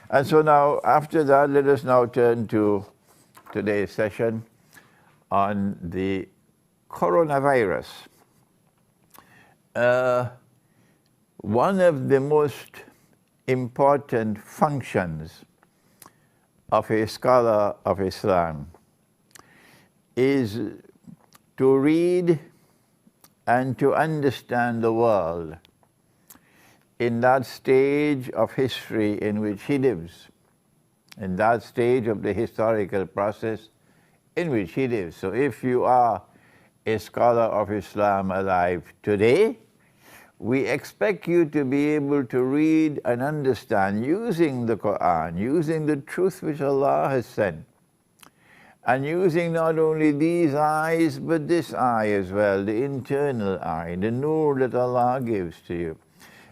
And so now, after that, let us now turn to today's session on the coronavirus. One of the most important functions of a scholar of Islam is to read and to understand the world in that stage of history in which he lives, in that stage of the historical process in which he lives. So if you are a scholar of Islam alive today, we expect you to be able to read and understand using the Quran, using the truth which Allah has sent, and using not only these eyes, but this eye as well, the internal eye, the nur that Allah gives to you,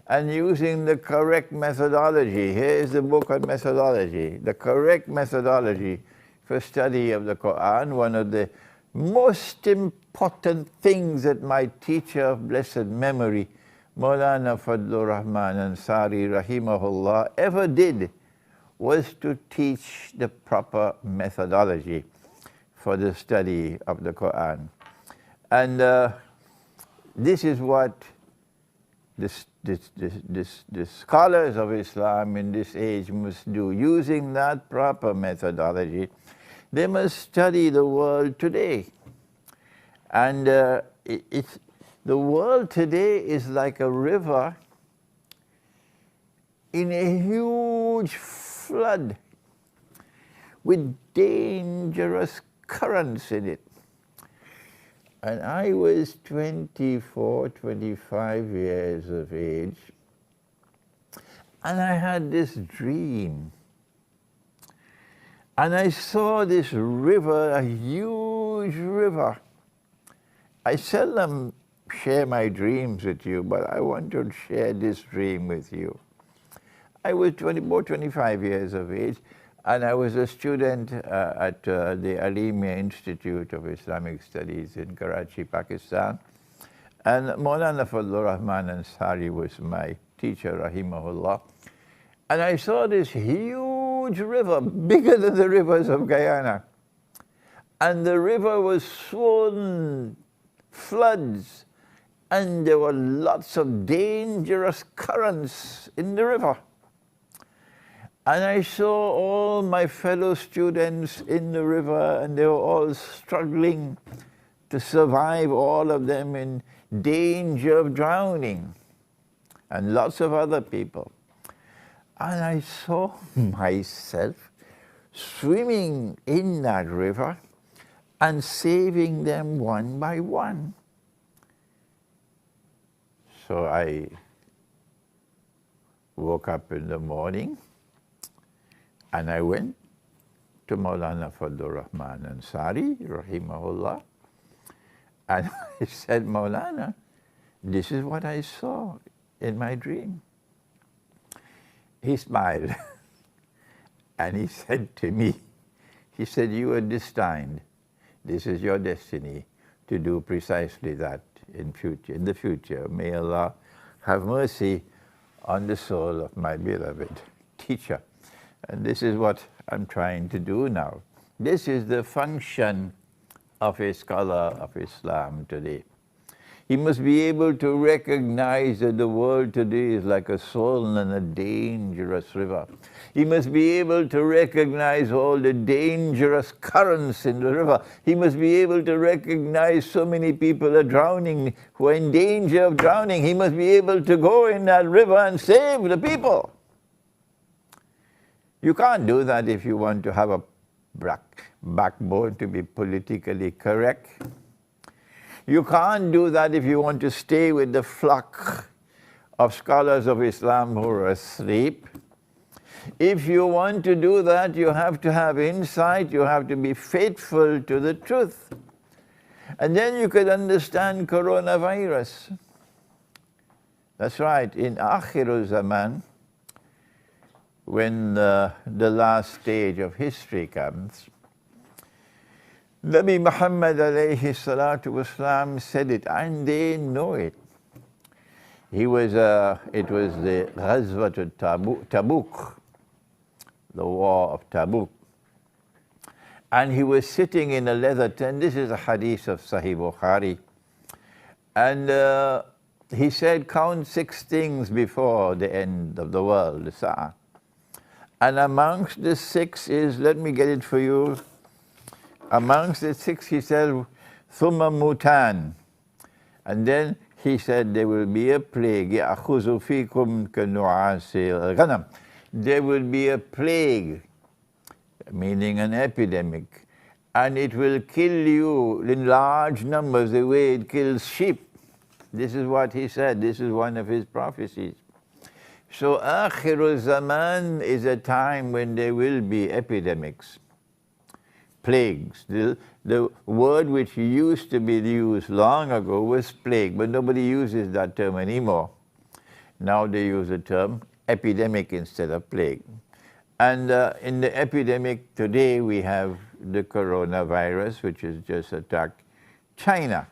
and using the correct methodology. Here is the book on methodology, the correct methodology for study of the Quran. One of the most important things that my teacher of blessed memory, Maulana Fadlur Rahman Ansari rahimahullah, ever did was to teach the proper methodology for the study of the Quran. And this is what the scholars of Islam in this age must do. Using that proper methodology, they must study the world today. And the world today is like a river in a huge flood with dangerous currents in it. And I was 24, 25 years of age, and I had this dream. And I saw this river, a huge river. I seldom share my dreams with you, but I want to share this dream with you. I was 25 years of age, and I was a student at the Alimia Institute of Islamic Studies in Karachi, Pakistan. And Maulana Fadlur Rahman Ansari was my teacher, rahimahullah. And I saw this huge river, bigger than the rivers of Guyana. And the river was swollen, floods, and there were lots of dangerous currents in the river. And I saw all my fellow students in the river, and they were all struggling to survive, all of them in danger of drowning, and lots of other people. And I saw myself swimming in that river and saving them one by one. So I woke up in the morning, and I went to Maulana Fadlur Rahman Ansari, rahimahullah, and I said, Maulana, this is what I saw in my dream. He smiled, and he said to me, he said, you are destined. This is your destiny to do precisely that in the future. May Allah have mercy on the soul of my beloved teacher. And this is what I'm trying to do now. This is the function of a scholar of Islam today. He must be able to recognize that the world today is like a swollen and a dangerous river. He must be able to recognize all the dangerous currents in the river. He must be able to recognize so many people are drowning, who are in danger of drowning. He must be able to go in that river and save the people. You can't do that if you want to have a backbone to be politically correct. You can't do that if you want to stay with the flock of scholars of Islam who are asleep. If you want to do that, you have to have insight, you have to be faithful to the truth. And then you could understand coronavirus. That's right, in Akhirul Zaman, when the last stage of history comes, Nabi Muhammad alayhi salatu wasalam said it, and they know it. It was the Ghazwat Tabuk, the war of Tabuk. And he was sitting in a leather tent. This is a hadith of Sahih Bukhari. And he said, count 6 things before the end of the world, the saat. And amongst the 6 is, let me get it for you. Amongst the 6, he said, thumma mutan. And then he said, there will be a plague. يَأْخُذُ فِيكُمْ كَنُعَاسِ الْغَنَمِ. There will be a plague, meaning an epidemic, and it will kill you in large numbers the way it kills sheep. This is what he said. This is one of his prophecies. So Akhirul Zaman is a time when there will be epidemics, plagues. The word which used to be used long ago was plague, but nobody uses that term anymore. Now they use the term epidemic instead of plague. And in the epidemic today, we have the coronavirus, which has just attacked China.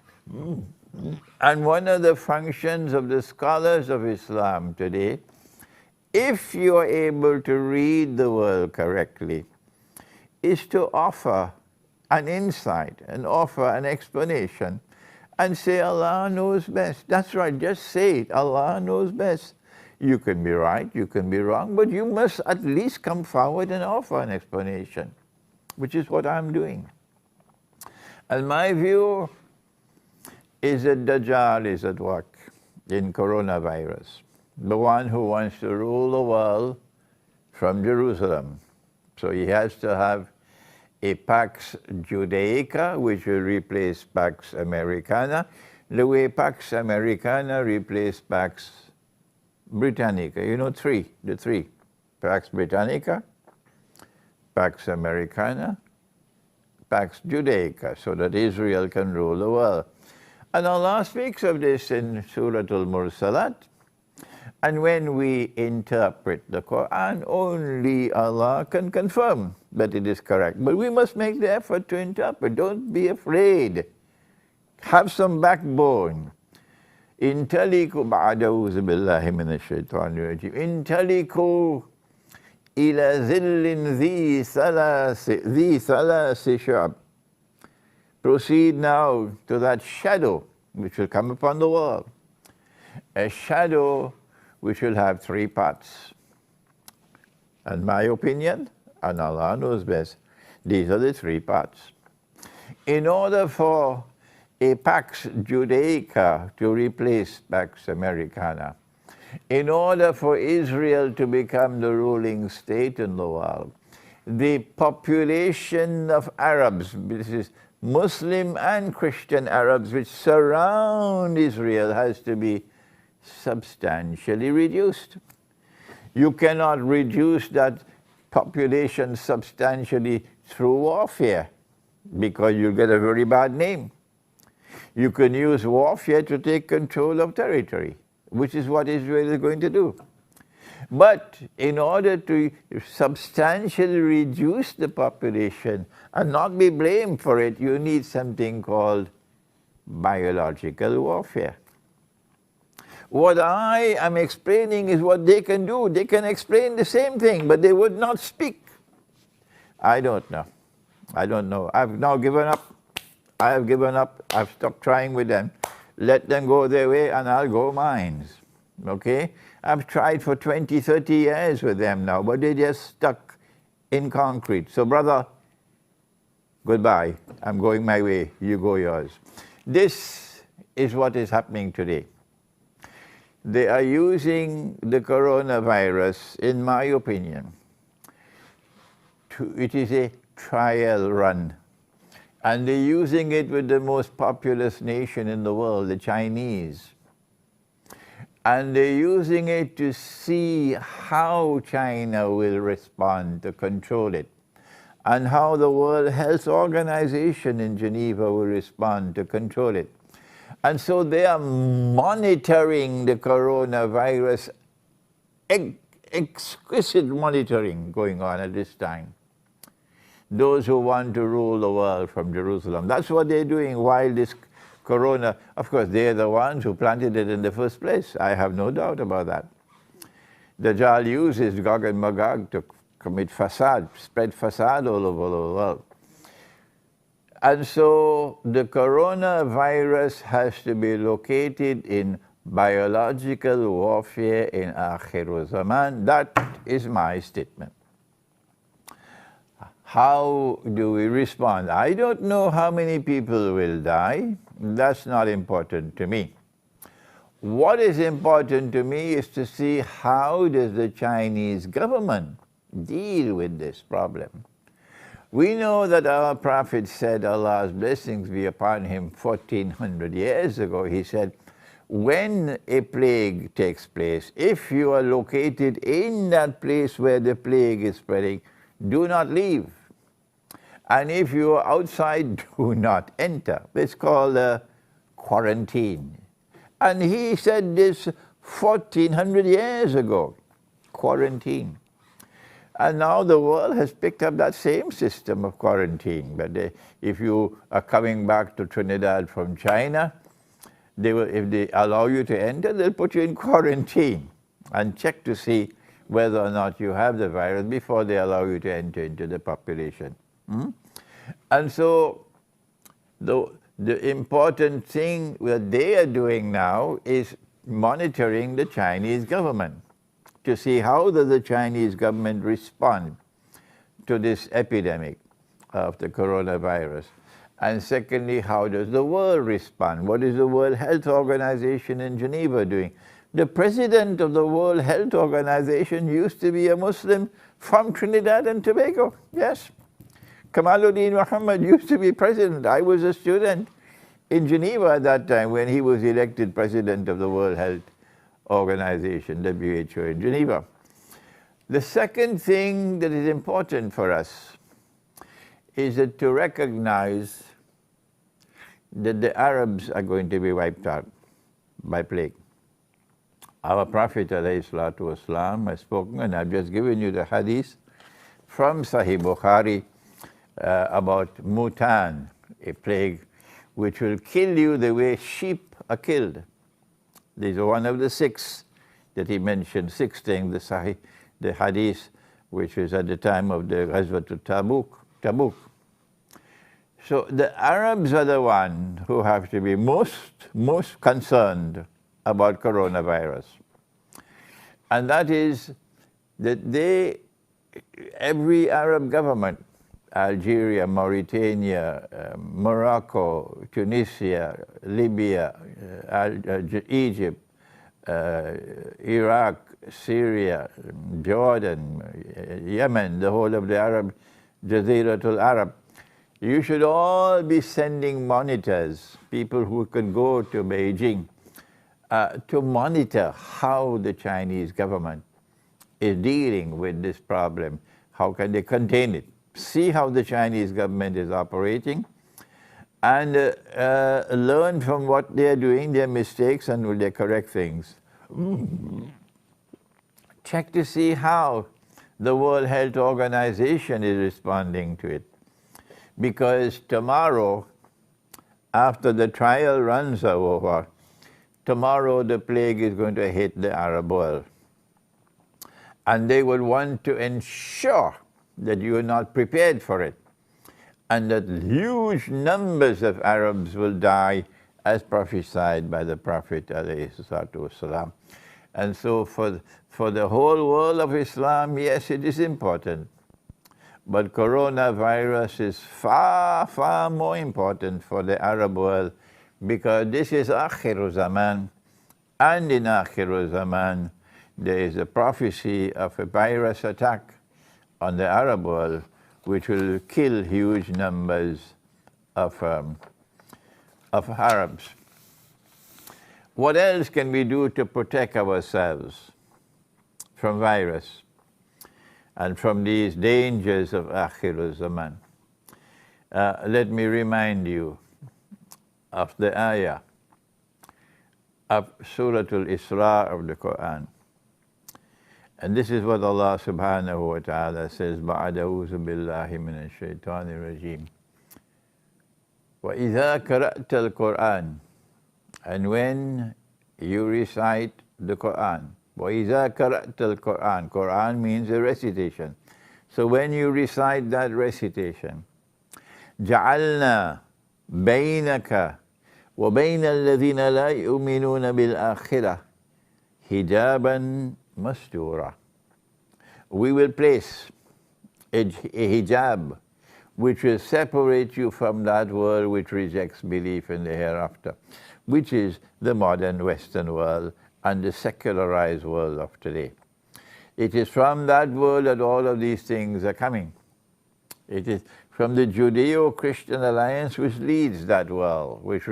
And one of the functions of the scholars of Islam today, if you are able to read the world correctly, is to offer an insight and offer an explanation and say, Allah knows best. That's right, just say it, Allah knows best. You can be right, you can be wrong, but you must at least come forward and offer an explanation, which is what I'm doing. And my view is that Dajjal is at work in coronavirus, the one who wants to rule the world from Jerusalem. So he has to have a Pax Judaica, which will replace Pax Americana, the way Pax Americana replaced Pax Britannica. You know, the three. Pax Britannica, Pax Americana, Pax Judaica, so that Israel can rule the world. And Allah speaks of this in Surah Al-Mursalat. And when we interpret the Quran, only Allah can confirm that it is correct. But we must make the effort to interpret. Don't be afraid. Have some backbone. Intaliku ba'adawuzu billahi minash shaitanir rajim. Intaliku ila zillin dhi thalasi shab. Proceed now to that shadow which will come upon the world. A shadow which will have 3 parts. And my opinion, and Allah knows best, these are the 3 parts. In order for a Pax Judaica to replace Pax Americana, in order for Israel to become the ruling state in the world, the population of Arabs, this is Muslim and Christian Arabs which surround Israel, has to be substantially reduced. You cannot reduce that population substantially through warfare, because you'll get a very bad name. You can use warfare to take control of territory, which is what Israel is going to do. But in order to substantially reduce the population and not be blamed for it, you need something called biological warfare. What I am explaining is what they can do. They can explain the same thing, but they would not speak. I don't know. I don't know. I've now given up. I have given up. I've stopped trying with them. Let them go their way and I'll go mine. Okay? I've tried for 20, 30 years with them now, but they're just stuck in concrete. So brother, goodbye. I'm going my way. You go yours. This is what is happening today. They are using the coronavirus, in my opinion, it is a trial run. And they're using it with the most populous nation in the world, the Chinese. And they're using it to see how China will respond to control it, and how the World Health Organization in Geneva will respond to control it. And so they are monitoring the coronavirus, exquisite monitoring going on at this time. Those who want to rule the world from Jerusalem. That's what they're doing while this corona, of course, they're the ones who planted it in the first place. I have no doubt about that. Dajjal uses Gog and Magog to commit fasad, spread fasad all over the world. And so the coronavirus has to be located in biological warfare in Akhir Zaman. That is my statement. How do we respond? I don't know how many people will die. That's not important to me. What is important to me is to see how does the Chinese government deal with this problem. We know that our Prophet said, Allah's blessings be upon him, 1400 years ago. He said, when a plague takes place, if you are located in that place where the plague is spreading, do not leave. And if you are outside, do not enter. It's called a quarantine. And he said this 1400 years ago, quarantine. And now the world has picked up that same system of quarantine. But if you are coming back to Trinidad from China, if they allow you to enter, they'll put you in quarantine and check to see whether or not you have the virus before they allow you to enter into the population. And so the important thing that they are doing now is monitoring the Chinese government to see how does the Chinese government respond to this epidemic of the coronavirus. And secondly, how does the world respond? What is the World Health Organization in Geneva doing? The president of the World Health Organization used to be a Muslim from Trinidad and Tobago. Yes. Kamaluddin Muhammad used to be president. I was a student in Geneva at that time when he was elected president of the World Health Organization, WHO, in Geneva. The second thing that is important for us is that to recognize that the Arabs are going to be wiped out by plague. Our Prophet ﷺ has spoken, and I've just given you the hadith from Sahih Bukhari about mutan, a plague which will kill you the way sheep are killed. These are one of the six that he mentioned, six things, the hadith, which is at the time of the Ghazwat Tabuk. So the Arabs are the ones who have to be most concerned about coronavirus. And that is that every Arab government, Algeria, Mauritania, Morocco, Tunisia, Libya, Egypt, Iraq, Syria, Jordan, Yemen, the whole of the Arab, Jaziratul Arab, you should all be sending monitors, people who can go to Beijing, to monitor how the Chinese government is dealing with this problem. How can they contain it? See how the Chinese government is operating and learn from what they are doing, their mistakes, and will they correct things. Check to see how the World Health Organization is responding to it. Because tomorrow, after the trial runs are over, tomorrow the plague is going to hit the Arab world. And they will want to ensure that you are not prepared for it, and that huge numbers of Arabs will die as prophesied by the Prophet ﷺ. And so for the whole world of Islam, yes, it is important. But coronavirus is far, far more important for the Arab world, because this is Akhir Zaman, and in Akhir Zaman there is a prophecy of a virus attack on the Arab world, which will kill huge numbers of Arabs. What else can we do to protect ourselves from virus and from these dangers of Akhir Zaman? Let me remind you of the ayah of Surah Al-Isra of the Quran. And this is what Allah subhanahu wa ta'ala says, بَعْدَ أَعُوذُ بِاللَّهِ مِنَ الشَّيْطَانِ الرَّجِيمِ وَإِذَا قَرَأْتَ الْقُرْآنَ, and when you recite the Quran, وَإِذَا قَرَأْتَ الْقُرْآنَ, Quran means a recitation. So when you recite that recitation, جعلنا بينك وبين الذين لا يؤمنون بالآخرة حجابا مستورا. We will place a hijab which will separate you from that world which rejects belief in the hereafter, which is the modern Western world and the secularized world of today. It is from that world that all of these things are coming. It is from the Judeo-Christian alliance which leads that world, which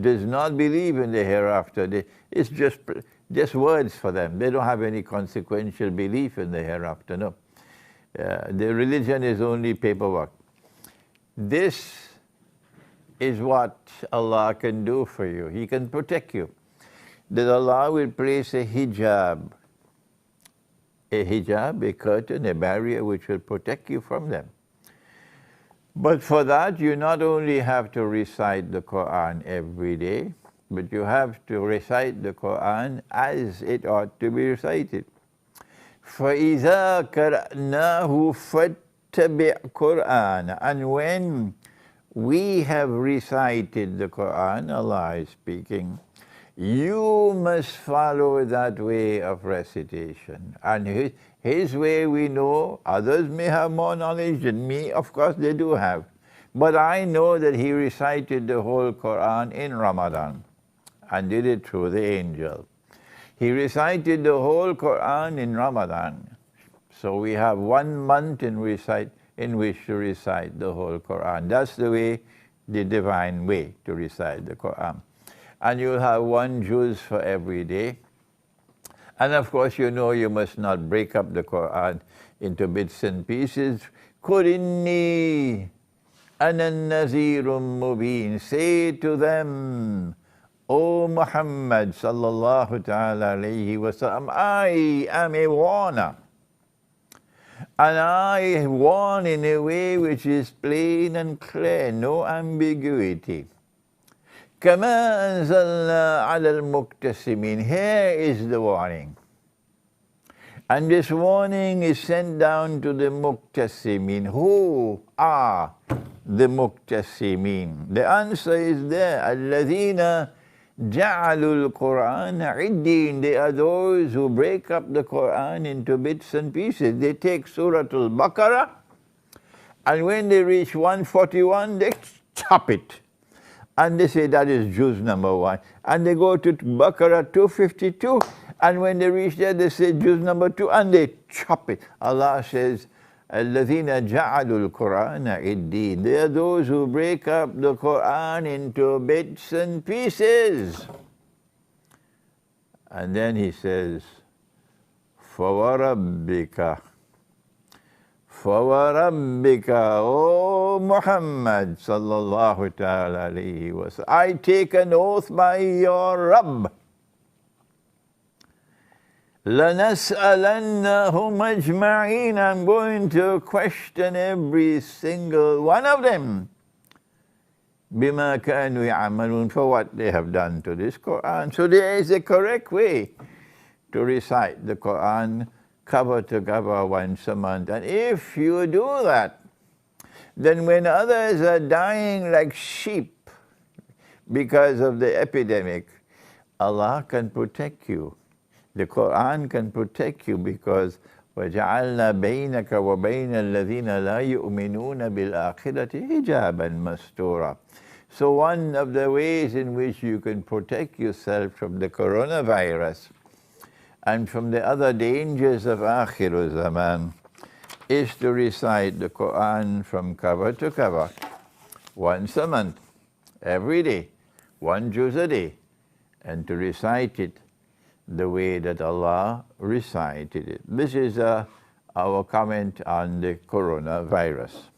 does not believe in the hereafter. It's just words for them. They don't have any consequential belief in the hereafter, no. The religion is only paperwork. This is what Allah can do for you. He can protect you. That Allah will place a hijab, a curtain, a barrier which will protect you from them. But for that, you not only have to recite the Quran every day, but you have to recite the Quran as it ought to be recited. فَإِذَا قَرَأْنَاهُ فَاتَّبِعْ قُرْآنَ. And when we have recited the Quran, Allah is speaking, you must follow that way of recitation. And his way we know, others may have more knowledge than me, of course they do have. But I know that he recited the whole Quran in Ramadan and did it through the angel. He recited the whole Quran in Ramadan. So we have 1 month in which to recite the whole Quran. That's the way, the divine way to recite the Quran. And you'll have 1 juz for every day. And of course, you know you must not break up the Quran into bits and pieces. قُلْ إِنِّي أَنَا النَّذِيرٌ مُبِينٌ. Say to them, O Muhammad sallallahu ta'ala alayhi wa sallam, I am a warner. And I warn in a way which is plain and clear, no ambiguity. كَمَا أَنزَلْنَا عَلَى الْمُقْتَسِمِينَ. Here is the warning. And this warning is sent down to the muqtasimin. Who are the muqtasimin? The answer is there. الَّذِينَ جَعَلُوا الْقُرْآنَ عِدِّينَ. They are those who break up the Quran into bits and pieces. They take Surah Al-Baqarah, and when they reach 141, they chop it. And they say that is juz number 1. And they go to Baqarah 252, and when they reach there, they say juz number 2, and they chop it. Allah says, الَّذِينَ جَعَلُوا الْقُرْآنَ عِدِّينَ. They are those who break up the Quran into bits and pieces. And then he says, فَوَرَبِّكَ فَوَرَبِّكَ, O Muhammad sallallahu ta'ala alayhi wa sallam, I take an oath by your Rabb. لَنَسْأَلَنَّهُمْ أَجْمَعِينَ. I'm going to question every single one of them. بِمَا كَانُوا يَعْمَلُونَ. For what they have done to this Quran. So there is a correct way to recite the Quran cover to cover once a month. And if you do that, then when others are dying like sheep because of the epidemic, Allah can protect you. The Quran can protect you because وَجَعَلْنَا بَيْنَكَ وَبَيْنَ الَّذِينَ لَا يُؤْمِنُونَ بِالْآخِرَةِ حِجَابًا مَسْتُورًا. So one of the ways in which you can protect yourself from the coronavirus and from the other dangers of Akhir Zaman is to recite the Quran from cover to cover once a month, every day, 1 juz a day, and to recite it the way that Allah recited it. This is our comment on the coronavirus.